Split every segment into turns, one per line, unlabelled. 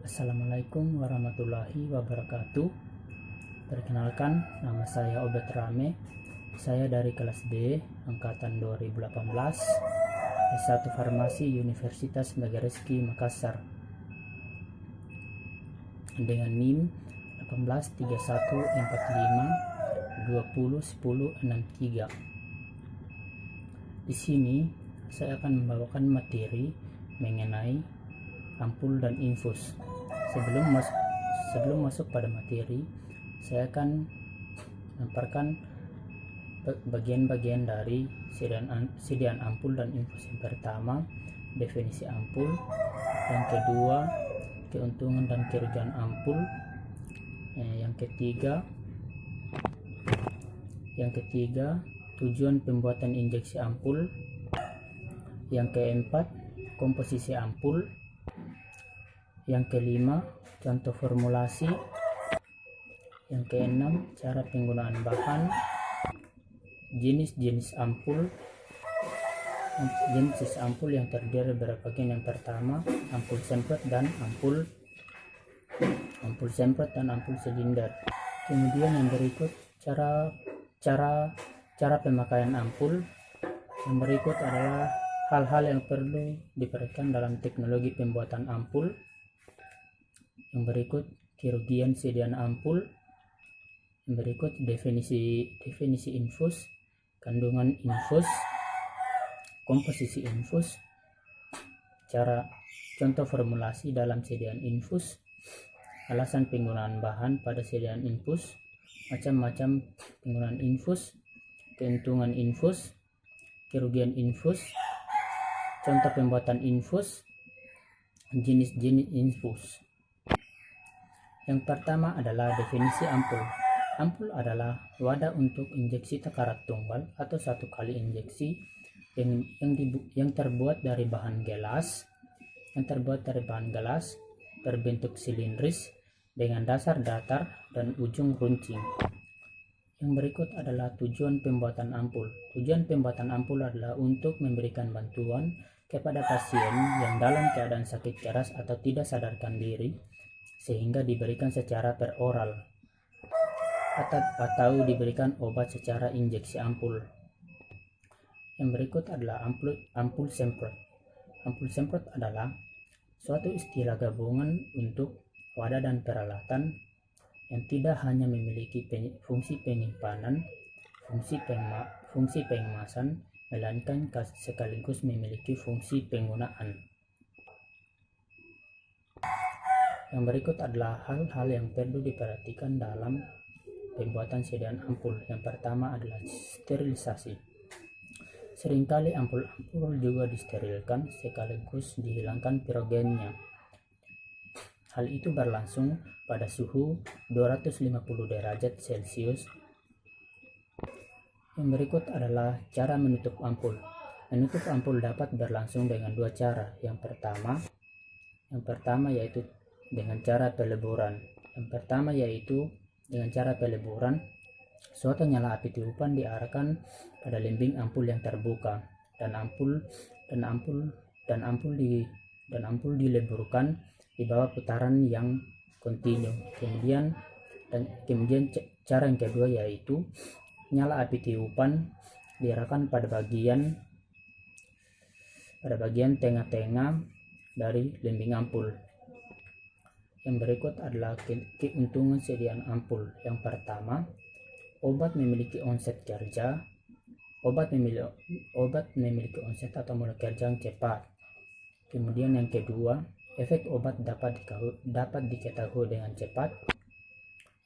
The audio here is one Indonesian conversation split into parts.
Assalamualaikum warahmatullahi wabarakatuh. Perkenalkan, nama saya Obed Rame. Saya dari kelas B, angkatan 2018, S1 Farmasi Universitas Megarizky Makassar. Dengan NIM 183145201063. Di sini saya akan membawakan materi mengenai ampul dan infus. Sebelum masuk pada materi, saya akan memaparkan bagian-bagian dari sediaan ampul dan infus. Yang pertama, definisi ampul. Yang kedua, keuntungan dan kerugian ampul. Yang ketiga, tujuan pembuatan injeksi ampul. Yang keempat, komposisi ampul. Yang kelima, contoh formulasi. Yang keenam, cara penggunaan bahan. Jenis-jenis ampul. Jenis ampul yang terdiri dari bagian yang pertama, ampul semprot dan ampul semprot dan ampul silinder. Kemudian yang berikut cara pemakaian ampul. Yang berikut adalah hal-hal yang perlu diperhatikan dalam teknologi pembuatan ampul. Yang berikut kerugian sediaan ampul. Yang berikut definisi infus, kandungan infus, komposisi infus, contoh formulasi dalam sediaan infus, alasan penggunaan bahan pada sediaan infus, macam-macam penggunaan infus, keuntungan infus, kerugian infus, contoh pembuatan infus, jenis-jenis infus. Yang pertama adalah definisi ampul. Ampul adalah wadah untuk injeksi takarar tunggal atau satu kali injeksi yang terbuat dari bahan gelas, berbentuk silindris dengan dasar datar dan ujung runcing. Yang berikut adalah tujuan pembuatan ampul. Tujuan pembuatan ampul adalah untuk memberikan bantuan kepada pasien yang dalam keadaan sakit keras atau tidak sadarkan diri, sehingga diberikan secara peroral atau diberikan obat secara injeksi ampul. Yang berikut adalah ampul semprot. Ampul semprot adalah suatu istilah gabungan untuk wadah dan peralatan yang tidak hanya memiliki fungsi penyimpanan, fungsi pengemasan, melainkan sekaligus memiliki fungsi penggunaan. Yang berikut adalah hal-hal yang perlu diperhatikan dalam pembuatan sediaan ampul. Yang pertama adalah sterilisasi. Seringkali ampul-ampul juga disterilkan sekaligus dihilangkan pirogennya. Hal itu berlangsung pada suhu 250 derajat Celcius. Yang berikut adalah cara menutup ampul. Menutup ampul dapat berlangsung dengan dua cara. Yang pertama yaitu dengan cara peleburan. Suatu nyala api tiupan diarahkan pada lembing ampul yang terbuka dan ampul dileburkan di bawah putaran yang kontinu. Kemudian cara yang kedua yaitu nyala api tiupan diarahkan pada bagian tengah-tengah dari lembing ampul. Yang berikut adalah keuntungan sediaan ampul. Yang pertama, obat memiliki onset kerja. Obat memiliki onset atau mulai kerja yang cepat. Kemudian yang kedua, efek obat dapat diketahui dengan cepat.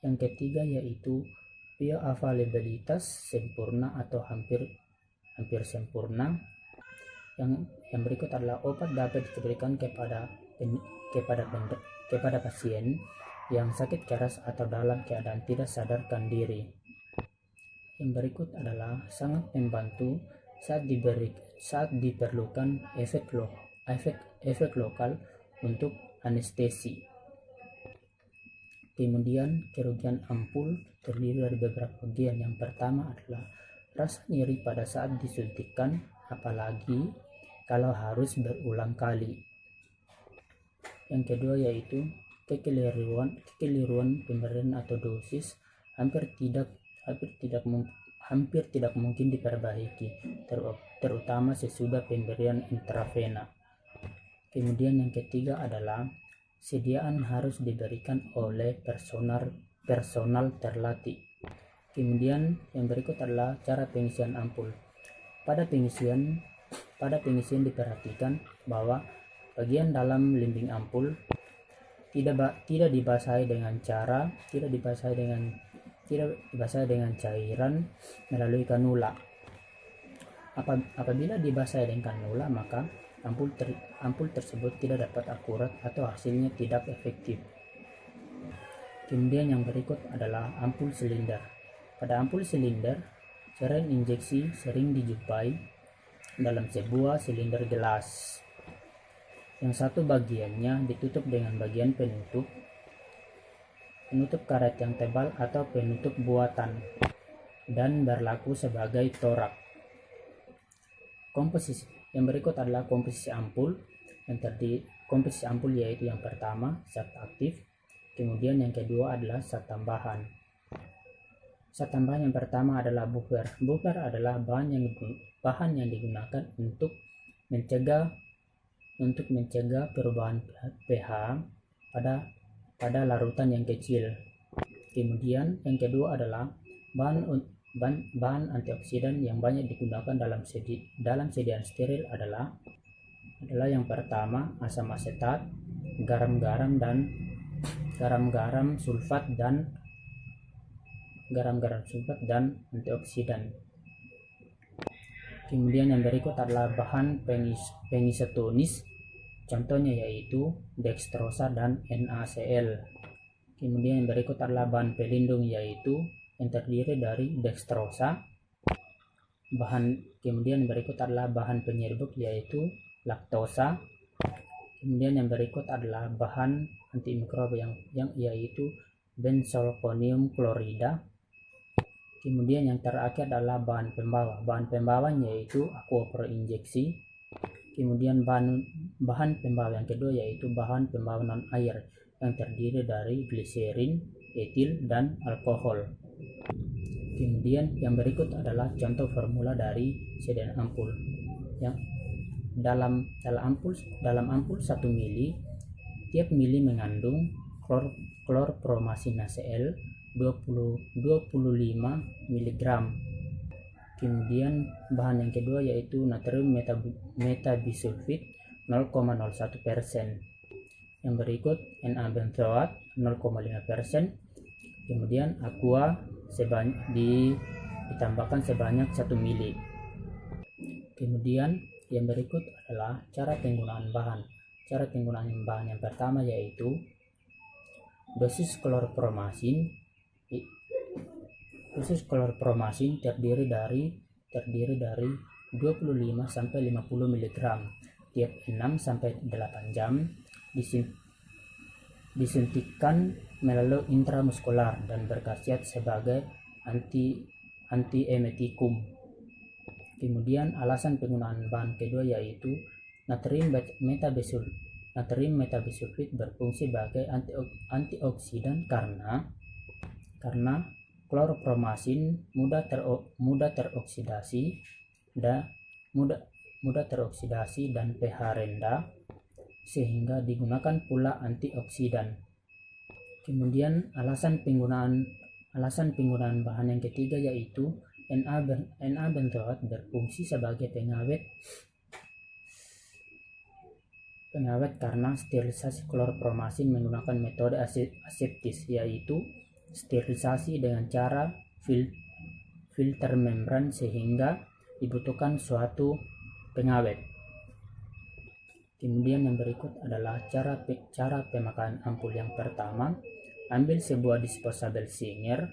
Yang ketiga yaitu bioavailabilitas sempurna atau hampir sempurna. Yang berikut adalah obat dapat diberikan kepada pasien yang sakit keras atau dalam keadaan tidak sadarkan diri. Yang berikut adalah sangat membantu saat diperlukan efek lokal untuk anestesi. Kemudian kerugian ampul terdiri dari beberapa bagian. Yang pertama adalah rasa nyeri pada saat disuntikkan, apalagi kalau harus berulang kali. Yang kedua yaitu kekeliruan pemberian atau dosis hampir tidak mungkin diperbaiki, terutama sesudah pemberian intravena. Kemudian yang ketiga adalah sediaan harus diberikan oleh personal terlatih. Kemudian yang berikut adalah cara pengisian ampul. Pada pengisian diperhatikan bahwa bagian dalam limbing ampul tidak dibasahi dengan cairan melalui kanula. Apabila dibasahi dengan kanula, maka ampul tersebut tidak dapat akurat atau hasilnya tidak efektif. Kemudian yang berikut adalah ampul silinder. Pada ampul silinder, cairan injeksi sering dijumpai dalam sebuah silinder gelas. Yang satu bagiannya ditutup dengan bagian penutup karet yang tebal atau penutup buatan dan berlaku sebagai torak. Komposisi yang berikut adalah komposisi ampul. Komposisi ampul yaitu yang pertama zat aktif, kemudian yang kedua adalah zat tambahan. Zat tambahan yang pertama adalah buffer. Buffer adalah bahan yang digunakan untuk mencegah perubahan pH pada larutan yang kecil. Kemudian yang kedua adalah bahan antioksidan yang banyak digunakan dalam sediaan steril adalah yang pertama asam asetat, garam-garam sulfat dan antioksidan. Kemudian yang berikut adalah bahan pengisetonis, contohnya yaitu dextrosa dan NaCl. Kemudian yang berikut adalah bahan pelindung yaitu yang terdiri dari dextrosa. Kemudian yang berikut adalah bahan penyerbuk yaitu laktosa. Kemudian yang berikut adalah bahan antimikroba yang yaitu benzalkonium klorida. Kemudian yang terakhir adalah bahan pembawa. Bahan pembawanya yaitu aquaphor injeksi. Kemudian bahan pembawa yang kedua yaitu bahan pembawa non air yang terdiri dari gliserin, etil, dan alkohol. Kemudian yang berikut adalah contoh formula dari sediaan ampul. Yang dalam ampul 1 mili, tiap mili mengandung klorpromazin NaCl 25 mg. Kemudian bahan yang kedua yaitu natrium metabisulfit 0,01%. Yang berikut Na benzoat 0,5%. Kemudian aqua ditambahkan sebanyak 1 mili. Kemudian yang berikut adalah cara penggunaan bahan. Cara penggunaan bahan yang pertama yaitu dosis klorpromazin terdiri dari 25 sampai 50 mg tiap 6 sampai 8 jam, disuntikkan melalui intramuskular dan berkhasiat sebagai antiemetikum. Kemudian alasan penggunaan bahan kedua yaitu natrium metabisulfit berfungsi sebagai antioksidan karena klorpromazin mudah teroksidasi dan pH rendah sehingga digunakan pula antioksidan. Kemudian alasan penggunaan bahan yang ketiga yaitu Na benzoat berfungsi sebagai pengawet karena sterilisasi klorpromazin menggunakan metode aseptis yaitu sterilisasi dengan cara filter membran sehingga dibutuhkan suatu pengawet. Kemudian yang berikut adalah cara pemakaian ampul. Yang pertama, ambil sebuah disposable Singer.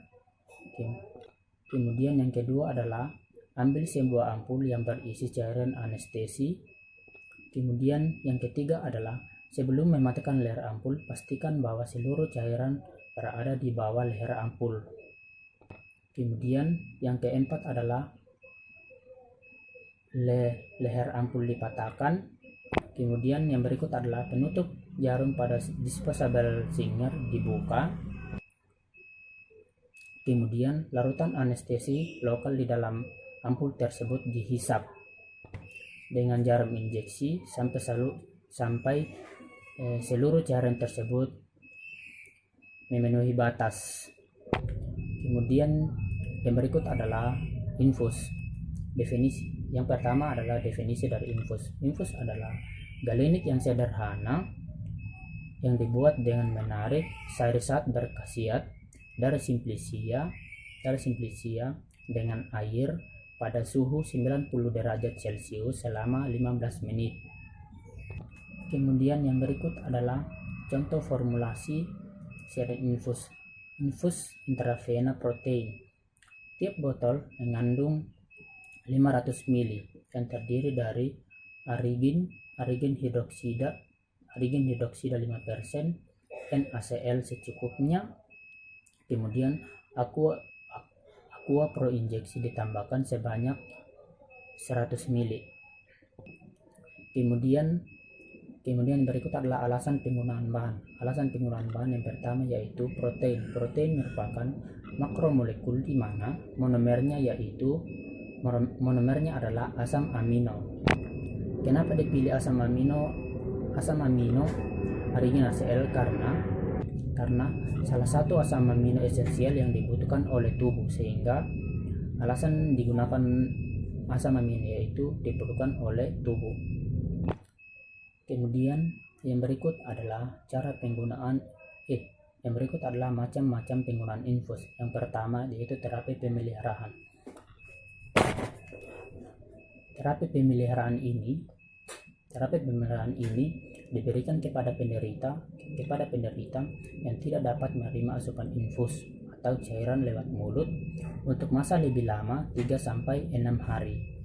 Kemudian yang kedua adalah ambil sebuah ampul yang berisi cairan anestesi. Kemudian yang ketiga adalah sebelum mematikan leher ampul, pastikan bahwa seluruh cairan berada di bawah leher ampul. Kemudian yang keempat adalah leher ampul dipatahkan. Kemudian yang berikut adalah jarum pada disposable singer dibuka. Kemudian larutan anestesi lokal di dalam ampul tersebut dihisap dengan jarum injeksi sampai seluruh cairan tersebut memenuhi batas. Kemudian yang berikut adalah infus. Definisi yang pertama adalah definisi dari infus. Infus adalah galenik yang sederhana yang dibuat dengan menarik syarikat berkhasiat dari simplicia dengan air pada suhu 90 derajat Celcius selama 15 menit. Kemudian yang berikut adalah contoh formulasi siaran infus. Infus intravena protein. Tiap botol mengandung 500 ml yang terdiri dari arigin hidroksida 5%, NaCl secukupnya. Kemudian aqua pro injeksi ditambahkan sebanyak 100 ml. Kemudian berikut adalah alasan penggunaan bahan. Alasan penggunaan bahan yang pertama yaitu protein. Protein merupakan makromolekul di mana monomernya adalah asam amino. Kenapa dipilih asam amino arginine karena salah satu asam amino esensial yang dibutuhkan oleh tubuh, sehingga alasan digunakan asam amino yaitu diperlukan oleh tubuh. Kemudian yang berikut adalah macam-macam penggunaan infus. Yang pertama yaitu terapi pemeliharaan. Terapi pemeliharaan ini diberikan kepada penderita yang tidak dapat menerima asupan infus atau cairan lewat mulut untuk masa lebih lama 3-6 hari.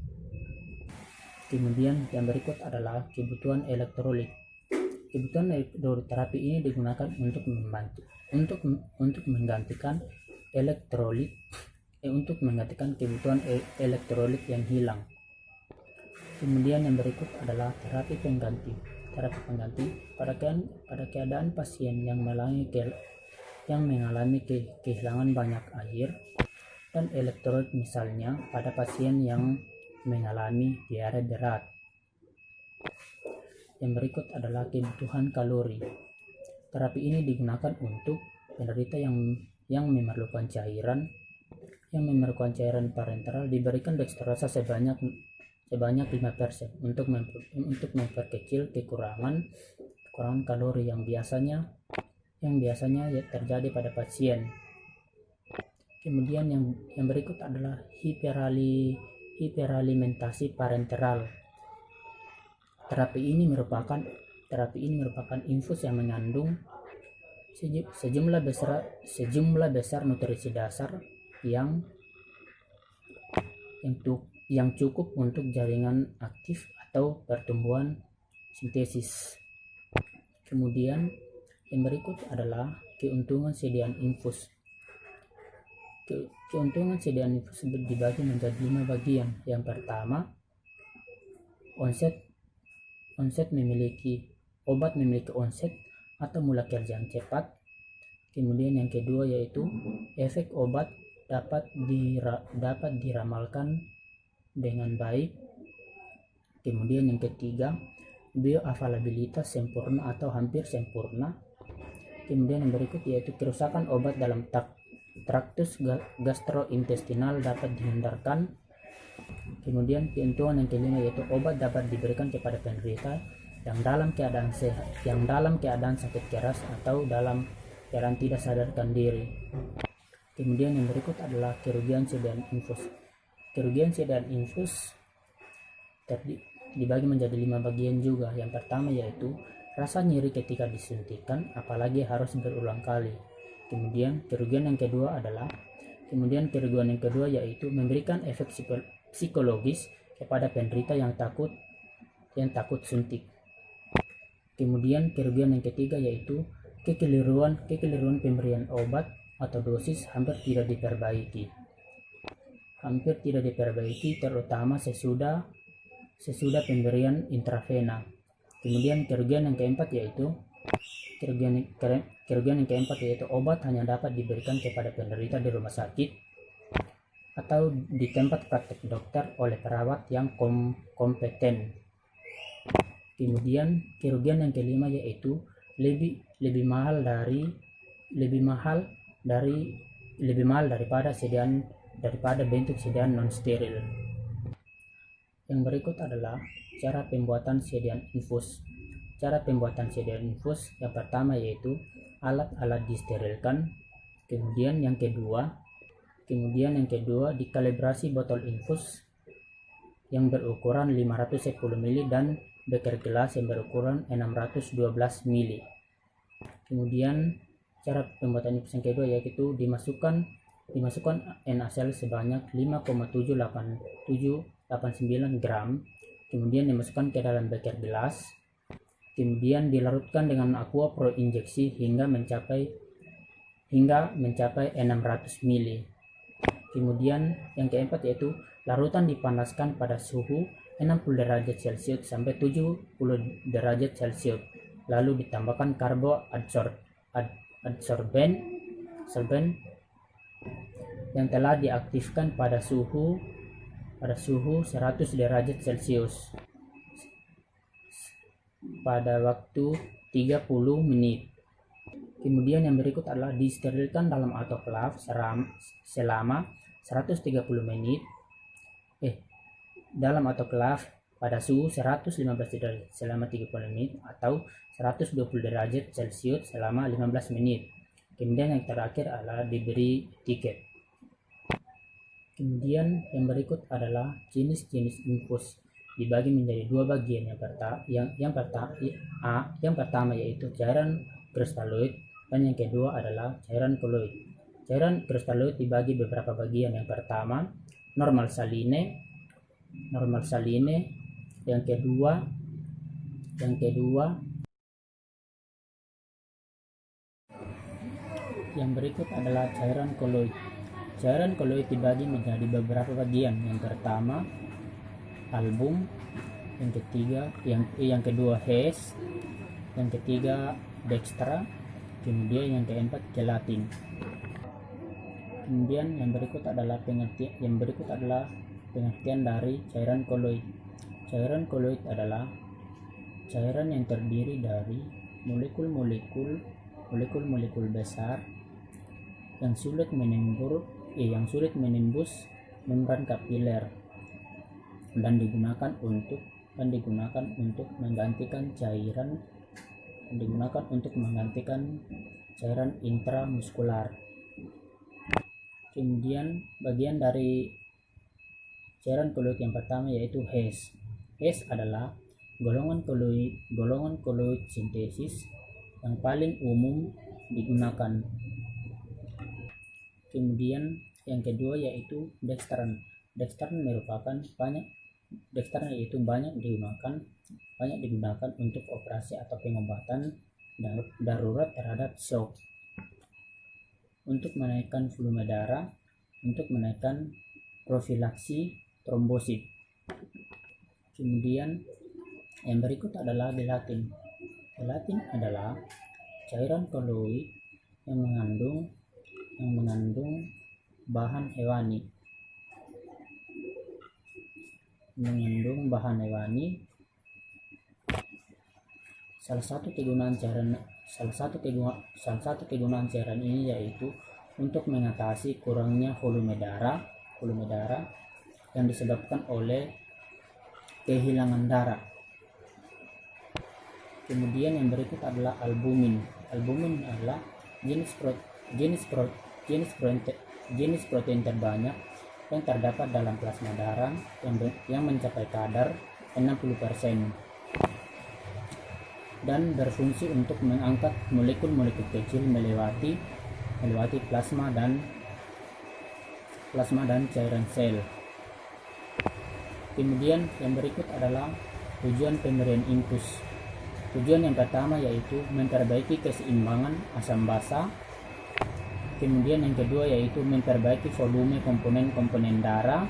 Kemudian yang berikut adalah kebutuhan elektrolit. Kebutuhan elektrolit terapi ini digunakan untuk menggantikan kebutuhan elektrolit yang hilang. Kemudian yang berikut adalah terapi pengganti. Terapi pengganti pada keadaan pasien yang mengalami kehilangan banyak air dan elektrolit, misalnya pada pasien yang mengalami diare berat. Yang berikut adalah kebutuhan kalori. Terapi ini digunakan untuk penderita yang memerlukan cairan parenteral. Diberikan dextrosa sebanyak 5% untuk memperkecil kekurangan kalori yang biasanya terjadi pada pasien. Kemudian yang berikut adalah hiperalimentasi parenteral. Terapi ini merupakan infus yang mengandung sejumlah besar nutrisi dasar yang cukup untuk jaringan aktif atau pertumbuhan sintesis. Kemudian yang berikut adalah keuntungan sediaan infus. Keuntungan sediaan infus dibagi menjadi 5 bagian. Yang pertama, obat memiliki onset atau mulai kerja yang cepat. Kemudian yang kedua yaitu efek obat dapat diramalkan dengan baik. Kemudian yang ketiga, bioavailabilitas sempurna atau hampir sempurna. Kemudian yang berikut yaitu kerusakan obat dalam traktus gastrointestinal dapat dihindarkan. Kemudian keuntungan yang kelima yaitu obat dapat diberikan kepada penderita yang dalam keadaan sakit keras atau dalam keadaan tidak sadarkan diri. Kemudian yang berikut adalah kerugian sediaan infus. Kerugian sediaan infus dibagi menjadi 5 bagian juga. Yang pertama yaitu rasa nyeri ketika disuntikan, apalagi harus berulang kali. Kemudian kerugian yang kedua yaitu memberikan efek psikologis kepada penderita yang takut suntik. Kemudian kerugian yang ketiga yaitu kekeliruan pemberian obat atau dosis hampir tidak diperbaiki terutama sesudah pemberian intravena. Kemudian kerugian yang keempat yaitu Kerugian yang keempat yaitu obat hanya dapat diberikan kepada penderita di rumah sakit atau di tempat praktek dokter oleh perawat yang kompeten. Kemudian kerugian yang kelima yaitu lebih mahal daripada bentuk sediaan non steril. Yang berikut adalah cara pembuatan sediaan infus. Cara pembuatan sediaan infus yang pertama yaitu alat-alat disterilkan. Kemudian yang kedua dikalibrasi botol infus yang berukuran 510 ml dan beker gelas yang berukuran 612 ml. Kemudian cara pembuatan infus yang kedua yaitu dimasukkan NaCl sebanyak 5,789 gram, kemudian dimasukkan ke dalam beker gelas, kemudian dilarutkan dengan aqua pro injeksi hingga mencapai 600 ml. Kemudian yang keempat yaitu larutan dipanaskan pada suhu 60 derajat Celcius sampai 70 derajat Celcius, lalu ditambahkan adsorben yang telah diaktifkan pada suhu 100 derajat Celcius pada waktu 30 menit. Kemudian yang berikut adalah disterilkan dalam autoklav selama 130 menit. Dalam autoklav pada suhu 115 derajat selama 30 menit atau 120 derajat Celcius selama 15 menit. Kemudian yang terakhir adalah diberi tiket. Kemudian yang berikut adalah jenis-jenis infus dibagi menjadi dua bagian. Yang pertama yaitu cairan kristaloid dan yang kedua adalah cairan koloid. Cairan kristaloid dibagi beberapa bagian. Yang pertama normal saline, yang kedua yang berikut adalah cairan koloid. Cairan koloid dibagi menjadi beberapa bagian. Yang pertama album, yang kedua Hes, yang ketiga dextra, kemudian yang keempat gelatin. Kemudian yang berikut adalah pengertian dari cairan koloid. Cairan koloid adalah cairan yang terdiri dari molekul-molekul besar yang sulit menembus membran kapiler dan digunakan untuk menggantikan cairan intramuskular. Kemudian bagian dari cairan koloid yang pertama yaitu Hes. Hes adalah golongan koloid sintesis yang paling umum digunakan. Kemudian yang kedua yaitu dextran. Dextran banyak digunakan untuk operasi atau pengobatan darurat terhadap shock, untuk menaikkan volume darah, untuk menaikkan profilaksi trombosit. Kemudian yang berikut adalah gelatin. Gelatin adalah cairan koloid yang mengandung bahan hewani. Salah satu kegunaan cairan ini yaitu untuk mengatasi kurangnya volume darah yang disebabkan oleh kehilangan darah. Kemudian yang berikut adalah albumin. Albumin adalah jenis protein terbanyak yang terdapat dalam plasma darah yang mencapai kadar 60% dan berfungsi untuk mengangkat molekul-molekul kecil melewati plasma dan cairan sel. Kemudian yang berikut adalah tujuan pemberian infus. Tujuan yang pertama yaitu memperbaiki keseimbangan asam basa. Kemudian yang kedua yaitu memperbaiki volume komponen darah.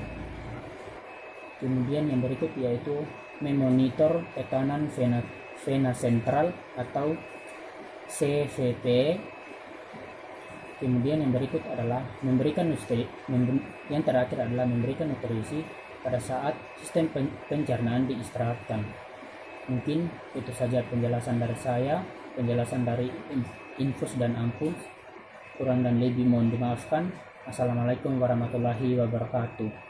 Kemudian yang berikut yaitu memonitor tekanan vena sentral atau CVP. Kemudian yang berikut adalah yang terakhir adalah memberikan nutrisi pada saat sistem pencernaan diistirahatkan. Mungkin itu saja penjelasan dari saya, penjelasan dari infus dan ampus. Kurang dan lebih mohon dimaafkan. Assalamualaikum warahmatullahi wabarakatuh.